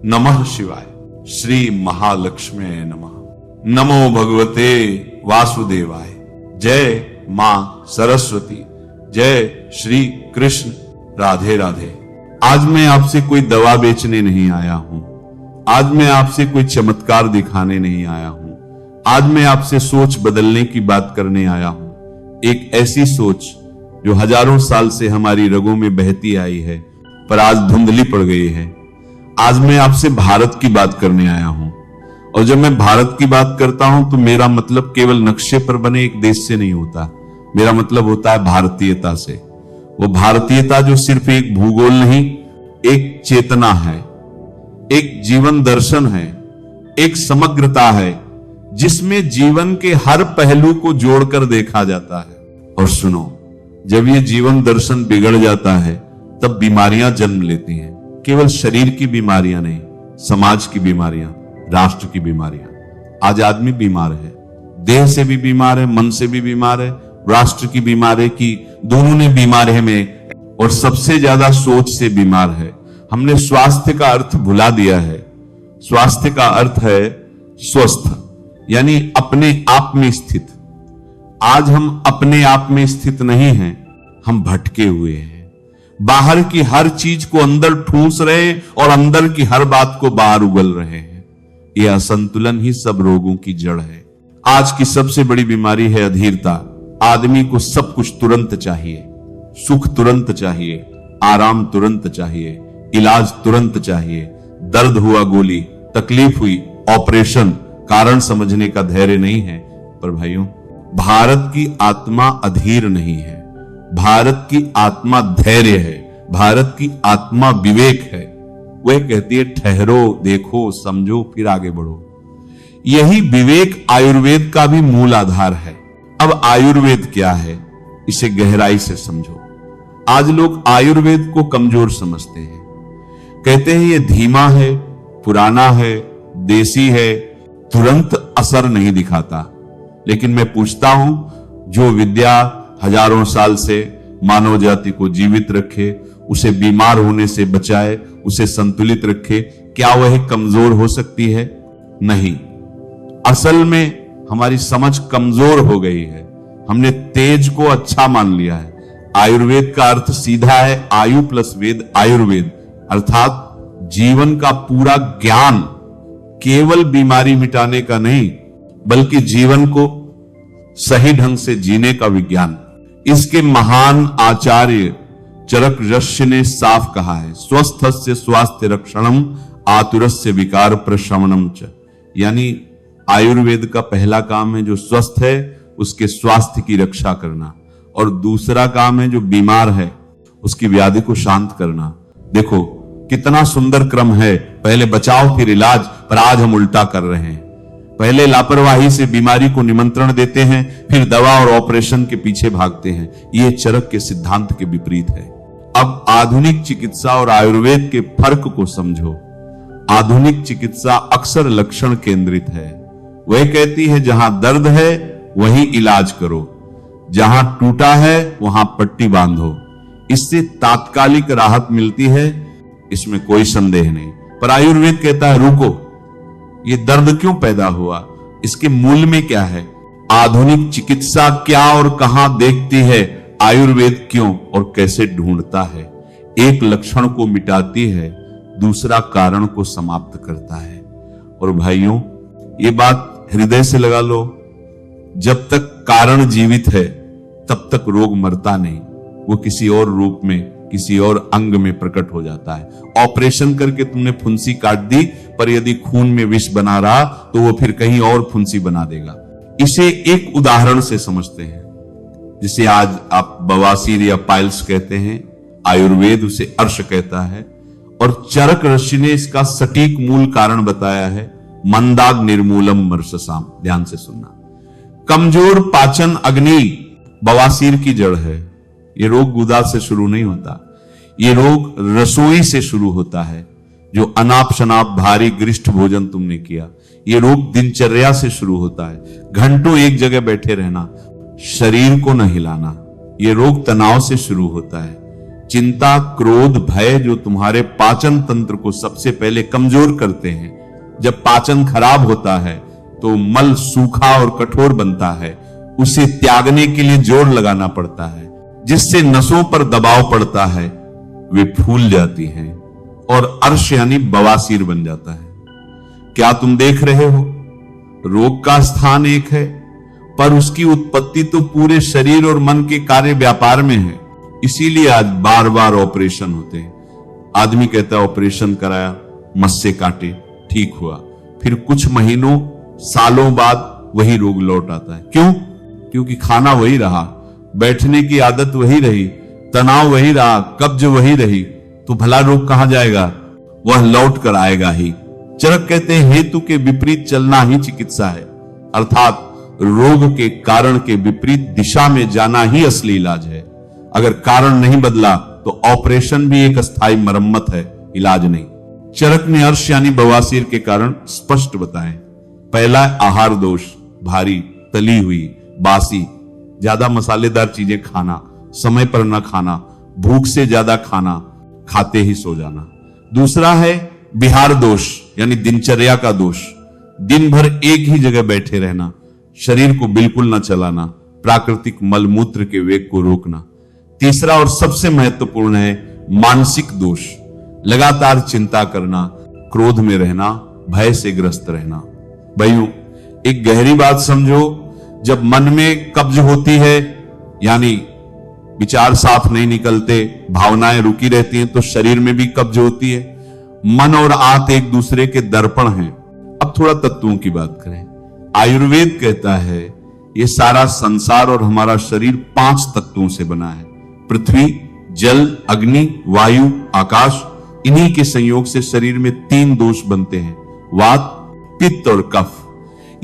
नमः शिवाय। श्री महालक्ष्मी नमः। नमो भगवते वासुदेवाय। जय मां सरस्वती। जय श्री कृष्ण। राधे राधे। आज मैं आपसे कोई दवा बेचने नहीं आया हूं। आज मैं आपसे कोई चमत्कार दिखाने नहीं आया हूं। आज मैं आपसे सोच बदलने की बात करने आया हूं। एक ऐसी सोच जो हजारों साल से हमारी रगों में बहती आई है, पर आज धुंधली पड़ गई है। आज मैं आपसे भारत की बात करने आया हूं। और जब मैं भारत की बात करता हूं तो मेरा मतलब केवल नक्शे पर बने एक देश से नहीं होता। मेरा मतलब होता है भारतीयता से। वो भारतीयता जो सिर्फ एक भूगोल नहीं, एक चेतना है, एक जीवन दर्शन है, एक समग्रता है जिसमें जीवन के हर पहलू को जोड़कर देखा जाता है। और सुनो, जब ये जीवन दर्शन बिगड़ जाता है तब बीमारियां जन्म लेती हैं। केवल शरीर की बीमारियां नहीं, समाज की बीमारियां, राष्ट्र की बीमारियां। आज आदमी बीमार है, देह से भी बीमार है, मन से भी बीमार है, राष्ट्र की बीमार है कि दोनों ने बीमार है में, और सबसे ज्यादा सोच से बीमार है। हमने स्वास्थ्य का अर्थ भुला दिया है। स्वास्थ्य का अर्थ है स्वस्थ, यानी अपने आप में स्थित। आज हम अपने आप में स्थित नहीं हैं, हम भटके हुए हैं। बाहर की हर चीज को अंदर ठूंस रहे हैं और अंदर की हर बात को बाहर उगल रहे हैं। यह असंतुलन ही सब रोगों की जड़ है। आज की सबसे बड़ी बीमारी है अधीरता। आदमी को सब कुछ तुरंत चाहिए, सुख तुरंत चाहिए, आराम तुरंत चाहिए, इलाज तुरंत चाहिए। दर्द हुआ गोली, तकलीफ हुई ऑपरेशन, कारण समझने का धैर्य नहीं है। पर भाइयों, भारत की आत्मा अधीर नहीं है, भारत की आत्मा धैर्य है, भारत की आत्मा विवेक है। वह कहती है ठहरो, देखो, समझो, फिर आगे बढ़ो। यही विवेक आयुर्वेद का भी मूल आधार है। अब आयुर्वेद क्या है, इसे गहराई से समझो। आज लोग आयुर्वेद को कमजोर समझते हैं, कहते हैं ये धीमा है, पुराना है, देसी है, तुरंत असर नहीं दिखाता। लेकिन मैं पूछता हूं, जो विद्या हजारों साल से मानव जाति को जीवित रखे, उसे बीमार होने से बचाए, उसे संतुलित रखे, क्या वह कमजोर हो सकती है? नहीं। असल में हमारी समझ कमजोर हो गई है। हमने तेज को अच्छा मान लिया है। आयुर्वेद का अर्थ सीधा है आयु प्लस वेद, आयुर्वेद अर्थात जीवन का पूरा ज्ञान, केवल बीमारी मिटाने का नहीं, बल्कि जीवन को सही ढंग से जीने का विज्ञान। इसके महान आचार्य चरक ऋषि ने साफ कहा है, स्वस्थस्य स्वास्थ्य रक्षणम आतुरस्य विकार प्रशमनम च। यानी आयुर्वेद का पहला काम है जो स्वस्थ है उसके स्वास्थ्य की रक्षा करना, और दूसरा काम है जो बीमार है उसकी व्याधि को शांत करना। देखो कितना सुंदर क्रम है, पहले बचाव फिर इलाज, पर आज हम उल्टा कर रहे हैं। पहले लापरवाही से बीमारी को निमंत्रण देते हैं, फिर दवा और ऑपरेशन के पीछे भागते हैं। यह चरक के सिद्धांत के विपरीत है। अब आधुनिक चिकित्सा और आयुर्वेद के फर्क को समझो। आधुनिक चिकित्सा अक्सर लक्षण केंद्रित है। वह कहती है जहां दर्द है वहीं इलाज करो, जहां टूटा है वहां पट्टी बांधो। इससे तात्कालिक राहत मिलती है, इसमें कोई संदेह नहीं। पर आयुर्वेद कहता है रुको, ये दर्द क्यों पैदा हुआ, इसके मूल में क्या है? आधुनिक चिकित्सा क्या और कहां देखती है, आयुर्वेद क्यों और कैसे ढूंढता है। एक लक्षण को मिटाती है, दूसरा कारण को समाप्त करता है। और भाइयों, ये बात हृदय से लगा लो, जब तक कारण जीवित है तब तक रोग मरता नहीं, वो किसी और रूप में, किसी और अंग में प्रकट हो जाता है। ऑपरेशन करके तुमने फुंसी काट दी, पर यदि खून में विष बना रहा तो वो फिर कहीं और फुंसी बना देगा। इसे एक उदाहरण से समझते हैं, जिसे आज आप बवासीर या पाइल्स कहते हैं, आयुर्वेद उसे अर्श कहता है। और चरक ऋषि ने इसका सटीक मूल कारण बताया है, मंदाग निर्मूलम मर्शसाम। ध्यान से सुनना। कमजोर पाचन अग्नि बवासीर की जड़ है। ये रोग गुदा से शुरू नहीं होता, ये रोग रसोई से शुरू होता है। जो अनाप शनाप भारी गरिष्ठ भोजन तुमने किया, ये रोग दिनचर्या से शुरू होता है। घंटों एक जगह बैठे रहना, शरीर को न हिलाना, ये रोग तनाव से शुरू होता है। चिंता, क्रोध, भय जो तुम्हारे पाचन तंत्र को सबसे पहले कमजोर करते हैं। जब पाचन खराब होता है तो मल सूखा और कठोर बनता है, उसे त्यागने के लिए जोर लगाना पड़ता है, जिससे नसों पर दबाव पड़ता है, वे फूल जाती हैं और अर्श यानी बवासीर बन जाता है। क्या तुम देख रहे हो, रोग का स्थान एक है पर उसकी उत्पत्ति तो पूरे शरीर और मन के कार्य व्यापार में है। इसीलिए आज बार बार ऑपरेशन होते हैं। आदमी कहता है ऑपरेशन कराया, मस्से काटे, ठीक हुआ, फिर कुछ महीनों सालों बाद वही रोग लौट आता है। क्यों? क्योंकि खाना वही रहा, बैठने की आदत वही रही, तनाव वही रहा, कब्ज वही रही, तो भला रोग कहां जाएगा? वह लौट कर आएगा ही। चरक कहते हैं हेतु के विपरीत चलना ही चिकित्सा है, अर्थात रोग के कारण के विपरीत दिशा में जाना ही असली इलाज है। अगर कारण नहीं बदला तो ऑपरेशन भी एक अस्थायी मरम्मत है, इलाज नहीं। चरक ने अर्श यानी बवासीर के कारण स्पष्ट बताए। पहला आहार दोष, भारी, तली हुई, बासी, ज्यादा मसालेदार चीजें खाना, समय पर न खाना, भूख से ज्यादा खाना, खाते ही सो जाना। दूसरा है विहार दोष यानी दिनचर्या का दोष, दिन भर एक ही जगह बैठे रहना, शरीर को बिल्कुल न चलाना, प्राकृतिक मलमूत्र के वेग को रोकना। तीसरा और सबसे महत्वपूर्ण है मानसिक दोष, लगातार चिंता करना, क्रोध में रहना, भय से ग्रस्त रहना। भाइयों, एक गहरी बात समझो, जब मन में कब्ज होती है यानी विचार साफ नहीं निकलते, भावनाएं रुकी रहती हैं, तो शरीर में भी कब्ज होती है। मन और आंत एक दूसरे के दर्पण हैं। अब थोड़ा तत्वों की बात करें। आयुर्वेद कहता है ये सारा संसार और हमारा शरीर 5 तत्वों से बना है। पृथ्वी, जल, अग्नि, वायु, आकाश। इन्हीं के संयोग से शरीर में 3 दोष बनते हैं, वात, पित्त और कफ।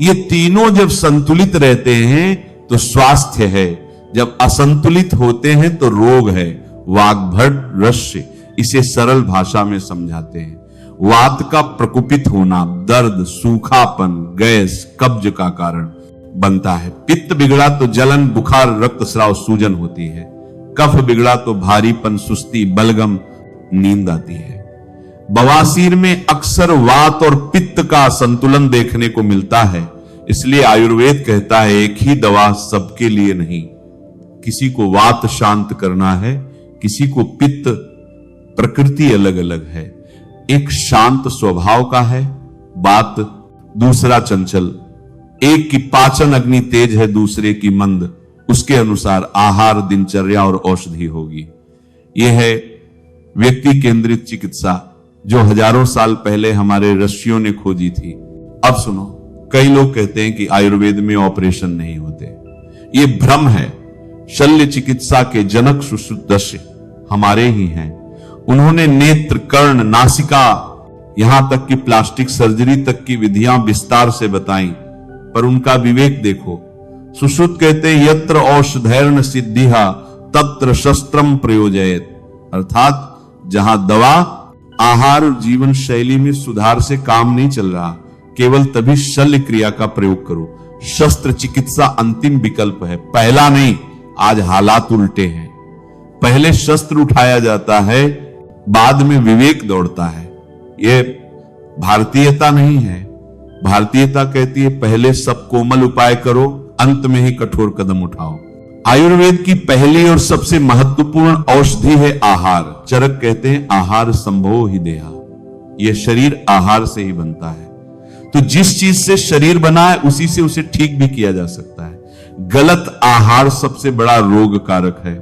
ये तीनों जब संतुलित रहते हैं तो स्वास्थ्य है, जब असंतुलित होते हैं तो रोग है। वाग्भट रस्य इसे सरल भाषा में समझाते हैं। वात का प्रकोपित होना दर्द, सूखापन, गैस, कब्ज का कारण बनता है। पित्त बिगड़ा तो जलन, बुखार, रक्तस्राव, सूजन होती है। कफ बिगड़ा तो भारीपन, सुस्ती, बलगम, नींद आती है। बवासीर में अक्सर वात और पित्त का संतुलन देखने को मिलता है। इसलिए आयुर्वेद कहता है एक ही दवा सबके लिए नहीं। किसी को वात शांत करना है, किसी को पित्त। प्रकृति अलग अलग है, एक शांत स्वभाव का है वात, दूसरा चंचल। एक की पाचन अग्नि तेज है, दूसरे की मंद। उसके अनुसार आहार, दिनचर्या और औषधि होगी। यह है व्यक्ति केंद्रित चिकित्सा जो हजारों साल पहले हमारे ऋषियों ने खोजी थी। अब सुनो, कई लोग कहते हैं कि आयुर्वेद में ऑपरेशन नहीं होते। ये भ्रम है। शल्य चिकित्सा के जनक सुश्रुतस्य हमारे ही हैं। उन्होंने नेत्र, कर्ण, नासिका, यहां तक कि प्लास्टिक सर्जरी तक की विधियां विस्तार से बताई, पर उनका विवेक देखो। सुश्रुत कहते हैं यत्र औषधैर्न सिद्धिहा तत्र शस्त्रम प्रयोजयेत, अर्थात जहां दवा, आहार और जीवन शैली में सुधार से काम नहीं चल रहा, केवल तभी शल्य क्रिया का प्रयोग करो। शस्त्र चिकित्सा अंतिम विकल्प है, पहला नहीं। आज हालात उल्टे हैं। पहले शस्त्र उठाया जाता है, बाद में विवेक दौड़ता है। यह भारतीयता नहीं है। भारतीयता कहती है पहले सब कोमल उपाय करो, अंत में ही कठोर कदम उठाओ। आयुर्वेद की पहली और सबसे महत्वपूर्ण औषधि है आहार। चरक कहते हैं आहार संभो ही देहा, यह शरीर आहार से ही बनता है। तो जिस चीज से शरीर बना है उसी से उसे ठीक भी किया जा सकता है। गलत आहार सबसे बड़ा रोग कारक है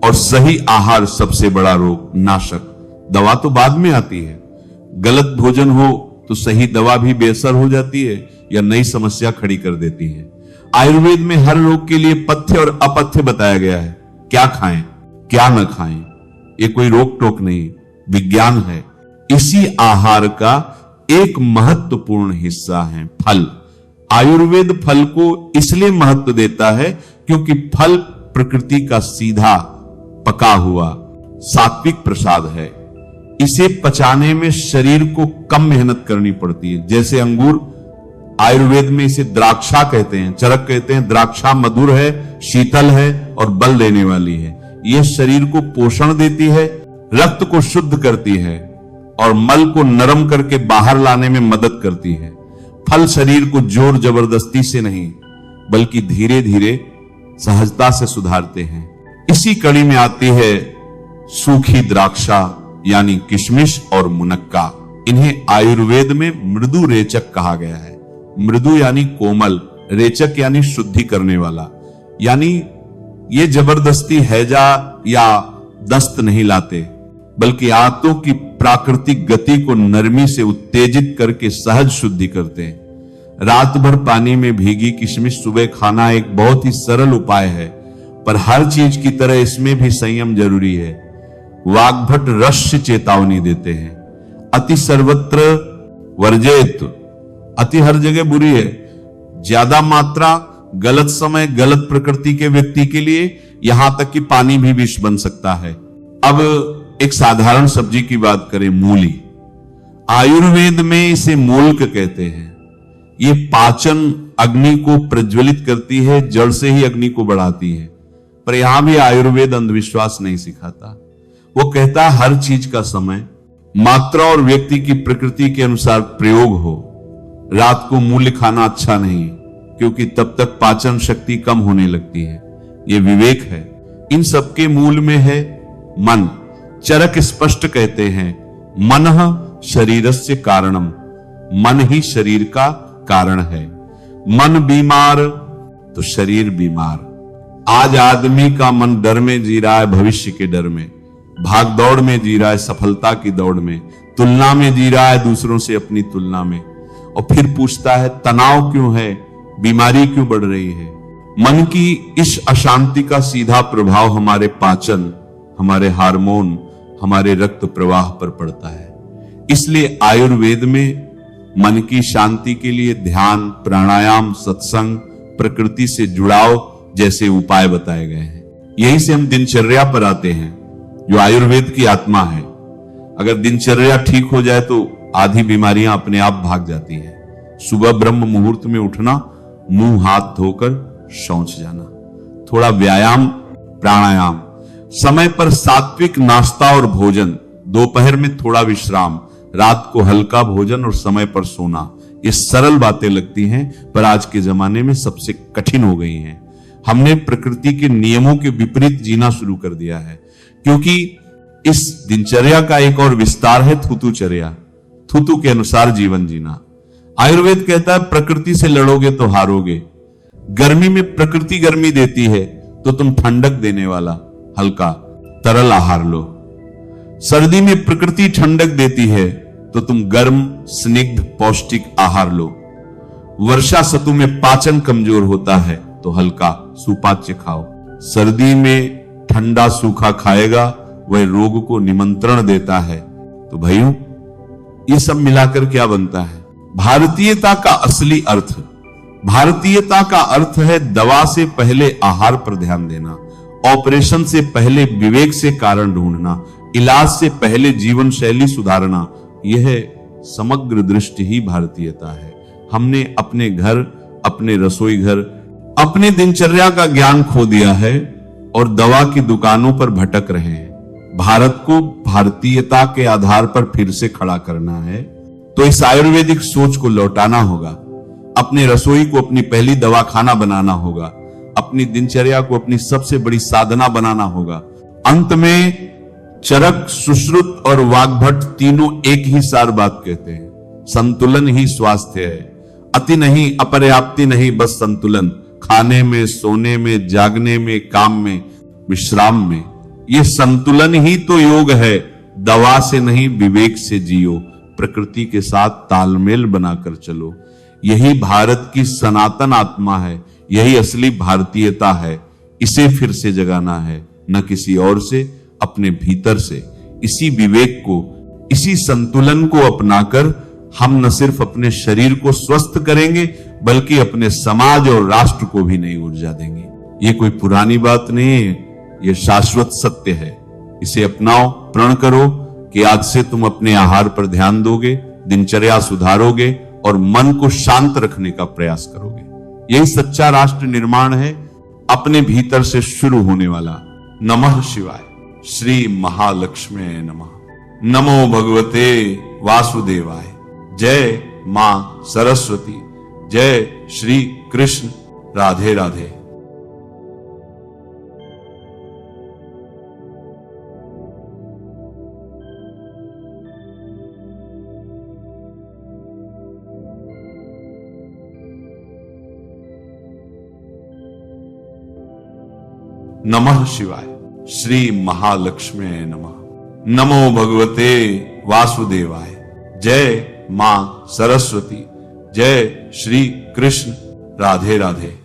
और सही आहार सबसे बड़ा रोग नाशक। दवा तो बाद में आती है। गलत भोजन हो तो सही दवा भी बेअसर हो जाती है या नई समस्या खड़ी कर देती है। आयुर्वेद में हर रोग के लिए पथ्य और अपथ्य बताया गया है। क्या खाएं, क्या न खाएं, ये कोई रोक टोक नहीं, विज्ञान है। इसी आहार का एक महत्वपूर्ण हिस्सा है फल। आयुर्वेद फल को इसलिए महत्व देता है क्योंकि फल प्रकृति का सीधा पका हुआ सात्विक प्रसाद है। इसे पचाने में शरीर को कम मेहनत करनी पड़ती है। जैसे अंगूर, आयुर्वेद में इसे द्राक्षा कहते हैं। चरक कहते हैं द्राक्षा मधुर है, शीतल है और बल देने वाली है। यह शरीर को पोषण देती है, रक्त को शुद्ध करती है और मल को नरम करके बाहर लाने में मदद करती है। फल शरीर को जोर जबरदस्ती से नहीं बल्कि धीरे धीरे सहजता से सुधारते हैं। इसी कड़ी में आती है सूखी द्राक्षा यानी किशमिश और मुनक्का। इन्हें आयुर्वेद में मृदु रेचक कहा गया है। मृदु यानी कोमल, रेचक यानी शुद्धि करने वाला, यानी ये जबरदस्ती हैजा या दस्त नहीं लाते बल्कि आंतों की प्राकृतिक गति को नरमी से उत्तेजित करके सहज शुद्धि करते हैं। रात भर पानी में भीगी किशमिश सुबह खाना एक बहुत ही सरल उपाय है, पर हर चीज की तरह इसमें भी संयम जरूरी है। वाग्भट रस्य चेतावनी देते हैं, अति सर्वत्र वर्जेत। अति हर जगह बुरी है। ज्यादा मात्रा गलत समय गलत प्रकृति के व्यक्ति के लिए यहां तक कि पानी भी विष बन सकता है। अब एक साधारण सब्जी की बात करें, मूली। आयुर्वेद में इसे मूल्क कहते हैं। ये पाचन अग्नि को प्रज्वलित करती है, जड़ से ही अग्नि को बढ़ाती है। पर यहां भी आयुर्वेद अंधविश्वास नहीं सिखाता। वो कहता है हर चीज का समय, मात्रा और व्यक्ति की प्रकृति के अनुसार प्रयोग हो। रात को मूल्य खाना अच्छा नहीं क्योंकि तब तक पाचन शक्ति कम होने लगती है। ये विवेक है। इन सबके मूल में है मन। चरक स्पष्ट कहते हैं, मनः शरीरस्य कारणम। मन ही शरीर का कारण है। मन बीमार तो शरीर बीमार। आज आदमी का मन डर में जी रहा है, भविष्य के डर में, भाग दौड़ में जी रहा है, सफलता की दौड़ में, तुलना में जी रहा है दूसरों से अपनी तुलना में। और फिर पूछता है तनाव क्यों है, बीमारी क्यों बढ़ रही है। मन की इस अशांति का सीधा प्रभाव हमारे पाचन, हमारे हार्मोन, हमारे रक्त प्रवाह पर पड़ता है। इसलिए आयुर्वेद में मन की शांति के लिए ध्यान, प्राणायाम, सत्संग, प्रकृति से जुड़ाव जैसे उपाय बताए गए हैं। यहीं से हम दिनचर्या पर आते हैं जो आयुर्वेद की आत्मा है। अगर दिनचर्या ठीक हो जाए तो आधी बीमारियां अपने आप भाग जाती हैं। सुबह ब्रह्म मुहूर्त में उठना, मुंह हाथ धोकर शौच जाना, थोड़ा व्यायाम, प्राणायाम, समय पर सात्विक नाश्ता और भोजन, दोपहर में थोड़ा विश्राम, रात को हल्का भोजन और समय पर सोना। ये सरल बातें लगती हैं पर आज के जमाने में सबसे कठिन हो गई हैं। हमने प्रकृति के नियमों के विपरीत जीना शुरू कर दिया है। क्योंकि इस दिनचर्या का एक और विस्तार है थुतुचर्या, थुतु के अनुसार जीवन जीना। आयुर्वेद कहता है प्रकृति से लड़ोगे तो हारोगे। गर्मी में प्रकृति गर्मी देती है तो तुम ठंडक देने वाला हल्का तरल आहार लो। सर्दी में प्रकृति ठंडक देती है तो तुम गर्म स्निग्ध पौष्टिक आहार लो। वर्षा ऋतु में पाचन कमजोर होता है तो हल्का सुपाच्य खाओ। सर्दी में ठंडा सूखा खाएगा वह रोग को निमंत्रण देता है। तो भाइयों, ये सब मिलाकर क्या बनता है भारतीयता का असली अर्थ? भारतीयता का अर्थ है दवा से पहले आहार पर ध्यान देना, ऑपरेशन से पहले विवेक से कारण ढूंढना, इलाज से पहले जीवन शैली सुधारना। यह समग्र दृष्टि ही भारतीयता है। हमने अपने घर, अपने रसोई घर, अपने दिनचर्या का ज्ञान खो दिया है और दवा की दुकानों पर भटक रहे हैं। भारत को भारतीयता के आधार पर फिर से खड़ा करना है तो इस आयुर्वेदिक सोच को लौटाना होगा। अपने रसोई को अपनी पहली दवाखाना बनाना होगा। अपनी दिनचर्या को अपनी सबसे बड़ी साधना बनाना होगा। अंत में चरक, सुश्रुत और वाग्भट तीनों एक ही सार बात कहते हैं, संतुलन ही स्वास्थ्य है। अति नहीं, अपर्याप्ति नहीं, बस संतुलन। खाने में, सोने में, जागने में, काम में, विश्राम में। ये संतुलन ही तो योग है। दवा से नहीं, विवेक से जियो। प्रकृति के साथ तालमेल बनाकर चलो। यही भारत की सनातन आत्मा है, यही असली भारतीयता है। इसे फिर से जगाना है, न किसी और से, अपने भीतर से। इसी विवेक को, इसी संतुलन को अपनाकर हम न सिर्फ अपने शरीर को स्वस्थ करेंगे बल्कि अपने समाज और राष्ट्र को भी नई ऊर्जा देंगे। ये कोई पुरानी बात नहीं है, ये शाश्वत सत्य है। इसे अपनाओ, प्रण करो कि आज से तुम अपने आहार पर ध्यान दोगे, दिनचर्या सुधारोगे और मन को शांत रखने का प्रयास करोगे। यही सच्चा राष्ट्र निर्माण है, अपने भीतर से शुरू होने वाला। नमः शिवाय। श्री महालक्ष्मी नमः। नमो भगवते वासुदेवाय। जय मां सरस्वती। जय श्री कृष्ण। राधे राधे। नमः शिवाय। श्री महालक्ष्मी नमः। नमो भगवते वासुदेवाय। जय मां सरस्वती। जय श्री कृष्ण। राधे राधे।